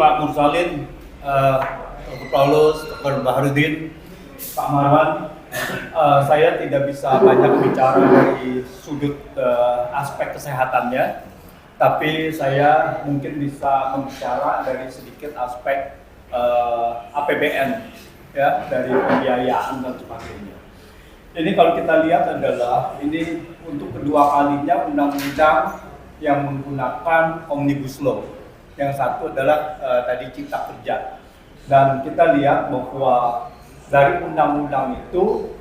Pak Mursalin, Dr. Paulus, Dr. Baharudin, Pak Marwan. Saya tidak bisa banyak bicara dari sudut aspek kesehatannya, tapi saya mungkin bisa membicara dari sedikit aspek APBN, ya, dari pembiayaan dan sebagainya. Ini kalau kita lihat adalah ini untuk kedua kalinya undang-undang yang menggunakan Omnibus Law. Yang satu adalah tadi Cipta Kerja. Dan kita lihat bahwa dari undang-undang itu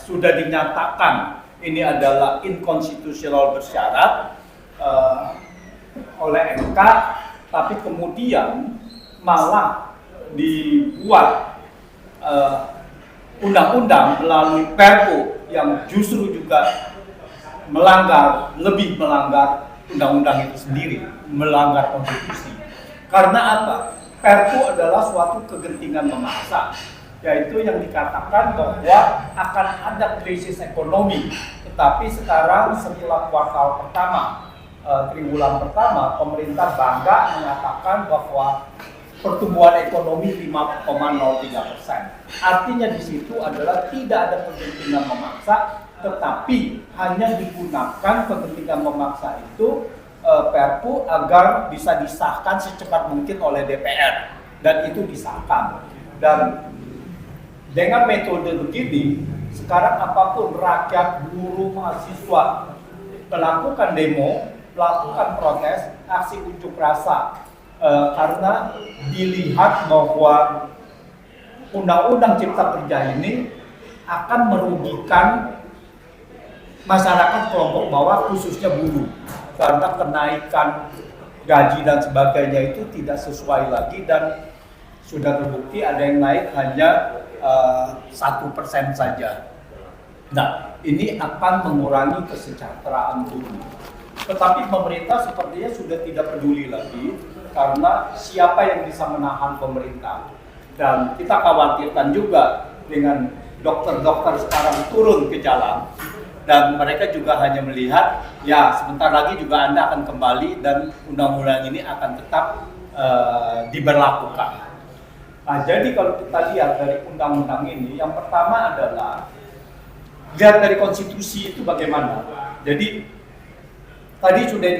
sudah dinyatakan ini adalah inkonstitusional bersyarat oleh MK, tapi kemudian malah dibuat undang-undang melalui Perpu yang justru juga lebih melanggar undang-undang itu sendiri, melanggar konstitusi. Karena apa? Perpu adalah suatu kegentingan memaksa, yaitu yang dikatakan bahwa akan ada krisis ekonomi. Tetapi sekarang setelah kuartal pertama, triwulan pertama, pemerintah bangga mengatakan bahwa pertumbuhan ekonomi 5,03%. Artinya di situ adalah tidak ada kegentingan memaksa, tetapi hanya digunakan kegentingan memaksa itu Perpu agar bisa disahkan secepat mungkin oleh DPR, dan itu disahkan. Dan dengan metode begini, sekarang apapun rakyat, buruh, mahasiswa melakukan demo, melakukan protes, aksi unjuk rasa, karena dilihat bahwa Undang-Undang Cipta Kerja ini akan merugikan masyarakat kelompok bawah, khususnya buruh, karena kenaikan gaji dan sebagainya itu tidak sesuai lagi, dan sudah terbukti ada yang naik hanya 1% saja. Nah, ini akan mengurangi kesejahteraan buruh. Tetapi pemerintah sepertinya sudah tidak peduli lagi, karena siapa yang bisa menahan pemerintah. Dan kita khawatirkan juga dengan dokter-dokter sekarang turun ke jalan, dan mereka juga hanya melihat, ya sebentar lagi juga Anda akan kembali dan undang-undang ini akan tetap diberlakukan. Nah, jadi kalau kita lihat dari undang-undang ini, yang pertama adalah lihat dari konstitusi itu bagaimana. Jadi tadi sudah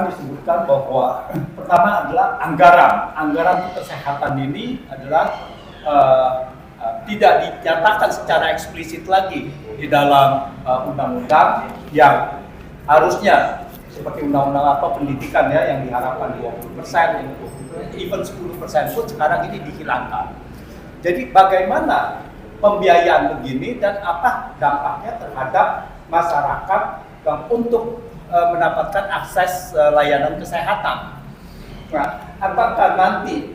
disebutkan bahwa pertama adalah anggaran kesehatan ini adalah tidak dinyatakan secara eksplisit lagi di dalam undang-undang, yang harusnya seperti undang-undang pendidikan, ya, yang diharapkan 20%, even 10% pun sekarang ini dihilangkan. Jadi bagaimana pembiayaan begini dan apa dampaknya terhadap masyarakat untuk mendapatkan akses layanan kesehatan. Nah, apakah nanti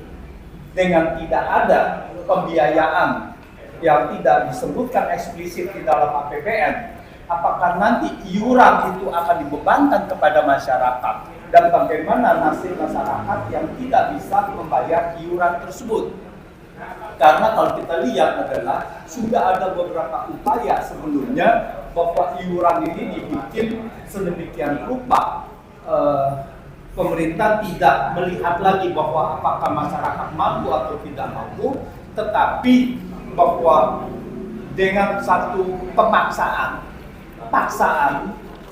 dengan tidak ada pembiayaan yang tidak disebutkan eksplisit di dalam APBN, apakah nanti iuran itu akan dibebankan kepada masyarakat, dan bagaimana nasib masyarakat yang tidak bisa membayar iuran tersebut? Karena kalau kita lihat adalah sudah ada beberapa upaya sebelumnya bahwa iuran ini dibikin sedemikian rupa, pemerintah tidak melihat lagi bahwa apakah masyarakat mampu atau tidak mampu, tetapi bahwa dengan satu paksaan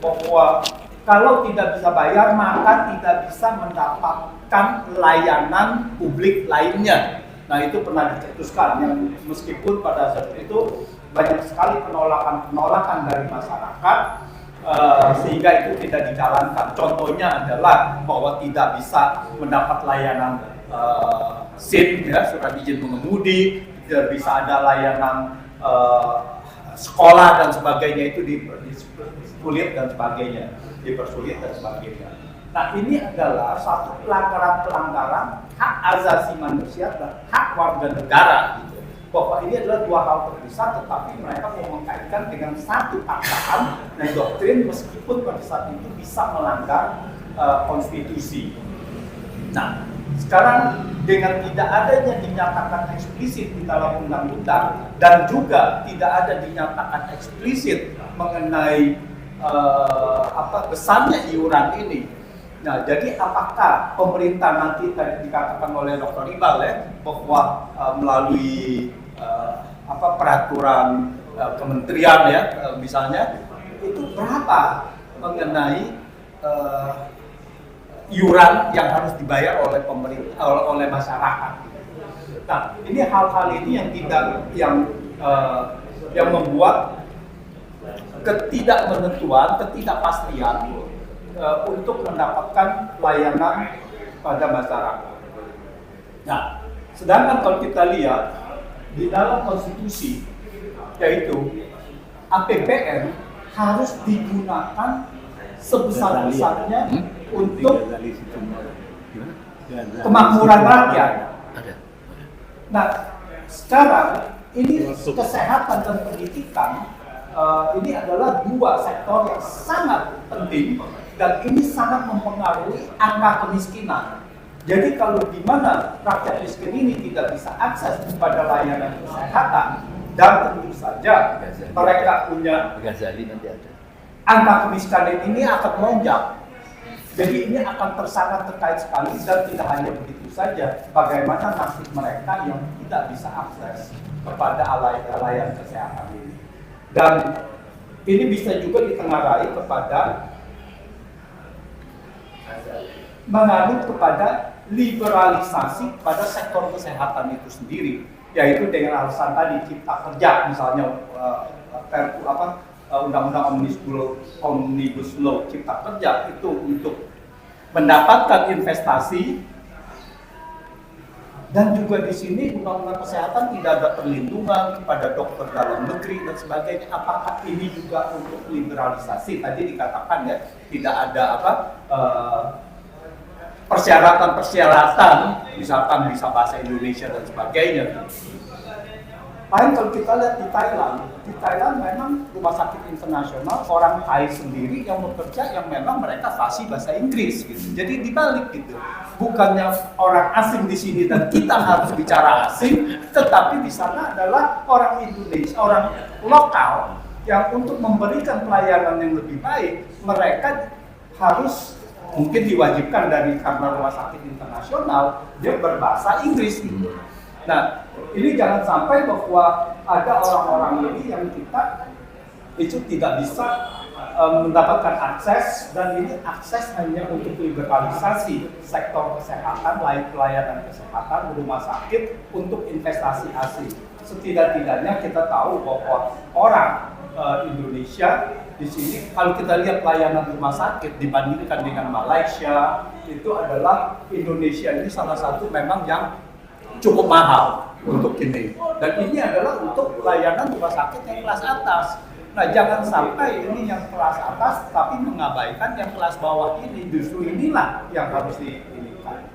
bahwa kalau tidak bisa bayar maka tidak bisa mendapatkan layanan publik lainnya. Nah, itu pernah dicetuskan, yang meskipun pada saat itu banyak sekali penolakan dari masyarakat, sehingga itu tidak dijalankan. Contohnya adalah bahwa tidak bisa mendapat layanan SIM, ya, surat izin mengemudi, tidak bisa ada layanan sekolah dan sebagainya, itu dipersulit dan sebagainya. Nah, ini adalah satu pelanggaran hak asasi manusia dan hak warga negara, gitu. Bahwa ini adalah dua hal terpisah, tetapi mereka mau mengkaitkan dengan satu paksaan dan doktrin, meskipun pada saat itu bisa melanggar konstitusi. Nah, sekarang dengan tidak adanya dinyatakan eksplisit di dalam undang-undang, dan juga tidak ada dinyatakan eksplisit mengenai besarnya iuran ini, Nah, jadi apakah pemerintah nanti tadi dikatakan oleh Dr. Iqbal ya, bahwa melalui peraturan kementerian ya, misalnya itu berapa mengenai iuran yang harus dibayar oleh pemerintah, oleh masyarakat. Nah, ini hal-hal ini yang yang membuat ketidakmenentuan, ketidakpastian untuk mendapatkan layanan pada masyarakat. Nah, sedangkan kalau kita lihat di dalam konstitusi, yaitu APBN harus digunakan sebesar-besarnya untuk kemakmuran rakyat. Nah, sekarang ini kesehatan dan pendidikan ini adalah dua sektor yang sangat penting dan ini sangat mempengaruhi angka kemiskinan. Jadi kalau di mana rakyat miskin ini tidak bisa akses kepada layanan kesehatan dan tentu saja mereka punya angka kemiskinan ini akan melonjak. Jadi ini akan sangat terkait sekali dan tidak hanya begitu saja. Bagaimana nasib mereka yang tidak bisa akses kepada layanan kesehatan ini. Dan ini bisa juga ditengarai kepada menganut kepada liberalisasi pada sektor kesehatan itu sendiri, yaitu dengan alasan tadi cipta kerja, misalnya undang-undang omnibus law cipta kerja itu untuk mendapatkan investasi. Dan juga di sini undang-undang kesehatan tidak ada perlindungan kepada dokter dalam negeri dan sebagainya. Apakah ini juga untuk liberalisasi? Tadi dikatakan ya tidak ada persyaratan, misalkan bisa bahasa Indonesia dan sebagainya. Lain kalau kita lihat di Thailand memang rumah sakit internasional orang Thai sendiri yang bekerja yang memang mereka fasih bahasa Inggris gitu. Jadi dibalik gitu. Bukannya orang asing di sini dan kita harus bicara asing, tetapi di sana adalah orang Indonesia, orang lokal yang untuk memberikan pelayanan yang lebih baik, mereka harus mungkin diwajibkan karena rumah sakit internasional dia berbahasa Inggris gitu. Nah, ini jangan sampai bahwa ada orang-orang ini yang kita itu tidak bisa mendapatkan akses, dan ini akses hanya untuk liberalisasi sektor kesehatan, pelayanan kesehatan, rumah sakit untuk investasi asing. Setidak-tidaknya kita tahu bahwa orang Indonesia di sini, kalau kita lihat layanan rumah sakit dibandingkan dengan Malaysia, itu adalah Indonesia ini salah satu memang yang cukup mahal untuk ini. Dan ini adalah untuk layanan rumah sakit yang kelas atas. Nah, jangan sampai ini yang kelas atas tapi mengabaikan yang kelas bawah ini. Justru inilah yang harus diinginkan.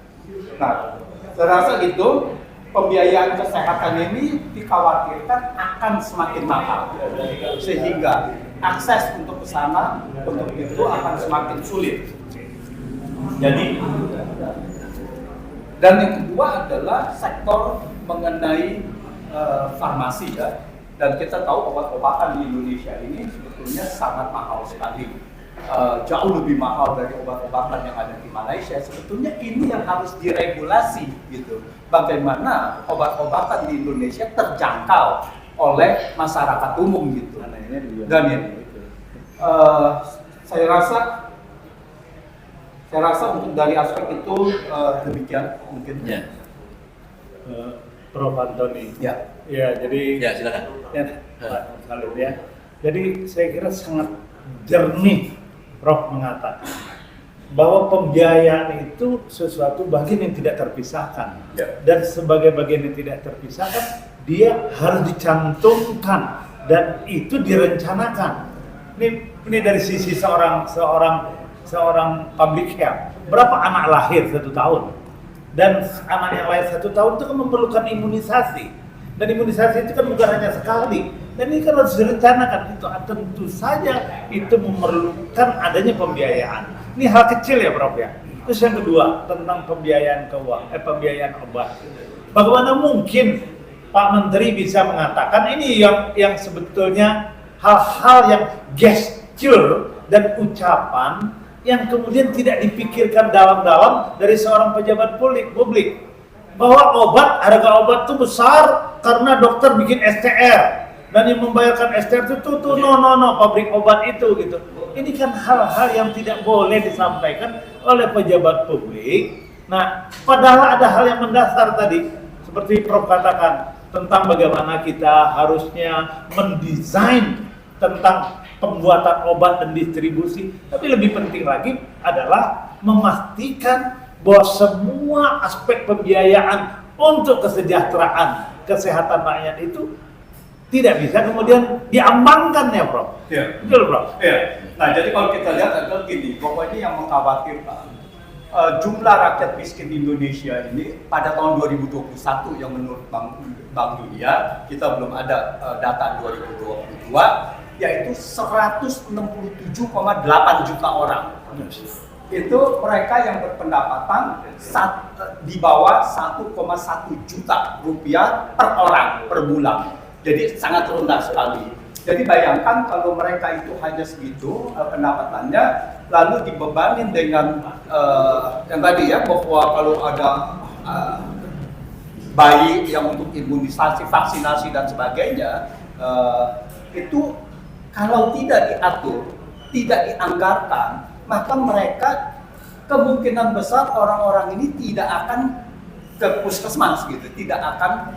Nah, saya rasa itu pembiayaan kesehatan ini dikhawatirkan akan semakin mahal, sehingga akses untuk ke sana untuk itu akan semakin sulit. Jadi, dan yang kedua adalah sektor mengenai farmasi ya. Dan kita tahu obat-obatan di Indonesia ini sebetulnya sangat mahal sekali, jauh lebih mahal dari obat-obatan yang ada di Malaysia. Sebetulnya ini yang harus diregulasi gitu. Bagaimana obat-obatan di Indonesia terjangkau oleh masyarakat umum gitu. Dan ini, saya rasa untuk dari aspek itu demikian mungkin. Ya. Prof. Antoni. Ya. Ya, jadi Ya, silakan. Ya, Pak Salim ya. Jadi saya kira sangat jernih Prof mengatakan bahwa pembiayaan itu sesuatu bagian yang tidak terpisahkan. Ya. Dan sebagai bagian yang tidak terpisahkan, dia harus dicantumkan dan itu direncanakan. Ini dari sisi seorang public health. Berapa anak lahir 1 tahun? Dan anak yang lahir 1 tahun itu kan memerlukan imunisasi. Dan imunisasi itu kan bukan hanya sekali. Dan ini kan harus direncanakan. Itu tentu saja itu memerlukan adanya pembiayaan. Ini hal kecil ya Prof ya. Terus yang kedua tentang pembiayaan pembiayaan obat. Bagaimana mungkin Pak Menteri bisa mengatakan ini yang sebetulnya hal-hal yang gesture dan ucapan yang kemudian tidak dipikirkan dalam-dalam dari seorang pejabat publik bahwa harga obat itu besar karena dokter bikin STR dan yang membayarkan STR itu no pabrik obat itu gitu. Ini kan hal-hal yang tidak boleh disampaikan oleh pejabat publik. Nah, padahal ada hal yang mendasar tadi seperti Prof katakan tentang bagaimana kita harusnya mendesain tentang pembuatan obat dan distribusi, tapi lebih penting lagi adalah memastikan bahwa semua aspek pembiayaan untuk kesejahteraan kesehatan rakyat itu tidak bisa kemudian diambangkan ya Prof. Ya. Betul Prof. Ya. Nah jadi kalau kita lihat adalah gini, bahwa ini yang mengkhawatirkan jumlah rakyat miskin di Indonesia ini pada tahun 2021 yang menurut Bank Dunia, kita belum ada data 2022, yaitu 167,8 juta orang. Itu mereka yang berpendapatan di bawah 1,1 juta rupiah per orang per bulan. Jadi sangat rendah sekali. Jadi bayangkan kalau mereka itu hanya segitu pendapatannya, lalu dibebanin dengan yang tadi ya, bahwa kalau ada bayi yang untuk imunisasi, vaksinasi dan sebagainya, itu kalau tidak diatur, tidak dianggarkan, maka mereka kemungkinan besar orang-orang ini tidak akan ke puskesmas gitu, tidak akan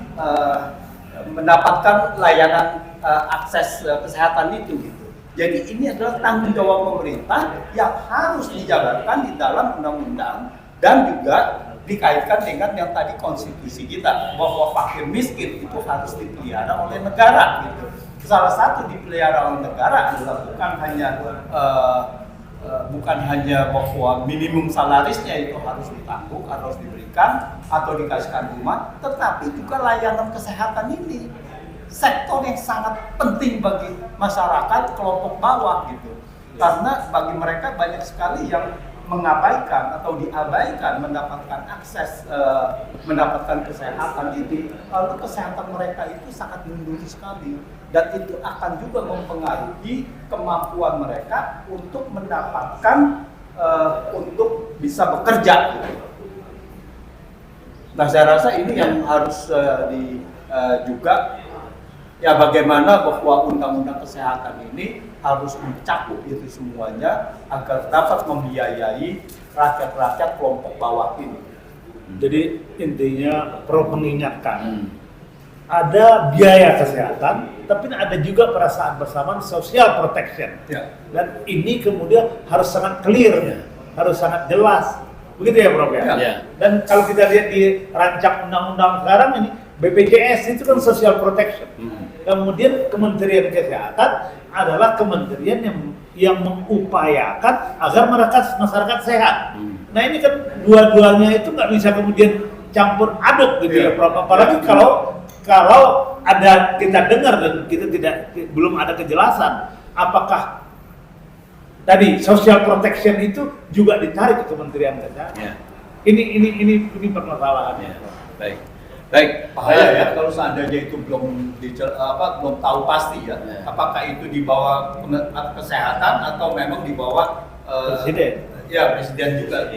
mendapatkan layanan akses kesehatan itu gitu. Jadi ini adalah tanggung jawab pemerintah yang harus dijabarkan di dalam undang-undang dan juga dikaitkan dengan yang tadi konstitusi kita, bahwa fakir miskin itu harus dipelihara oleh negara gitu. Salah satu dipelihara oleh negara adalah bukan hanya bahwa minimum salarisnya itu harus ditanggung, harus diberikan atau dikasihkan rumah, tetapi juga layanan kesehatan ini sektor yang sangat penting bagi masyarakat kelompok bawah gitu. Karena bagi mereka banyak sekali yang mengabaikan atau diabaikan mendapatkan akses mendapatkan kesehatan ini, lalu kesehatan mereka itu sangat mundur sekali, dan itu akan juga mempengaruhi kemampuan mereka untuk mendapatkan untuk bisa bekerja gitu. Nah saya rasa ini yang harus juga ya, bagaimana bahwa undang-undang kesehatan ini harus mencakup itu semuanya agar dapat membiayai rakyat-rakyat kelompok bawah ini. Jadi intinya Prof mengingatkan ada biaya kesehatan, tapi ada juga perasaan bersamaan social protection. Ya. Dan ini kemudian harus sangat clear, harus sangat jelas. Begitu ya Prof ya? Ya. Dan kalau kita lihat di rancang undang-undang sekarang ini, BPJS itu kan social protection. Kemudian Kementerian Kesehatan adalah kementerian yang mengupayakan agar masyarakat sehat. Nah ini kan dua-duanya itu nggak bisa kemudian campur aduk gitu ya Prof. Apalagi kalau ada kita dengar dan kita belum ada kejelasan apakah tadi social protection itu juga ditarik ke Kementerian Kesehatan. Ini permasalahannya. Baik, bahaya ya kalau seandainya itu belum tahu pasti ya, apakah itu di bawah kesehatan atau memang di bawah Presiden. Ya presiden juga.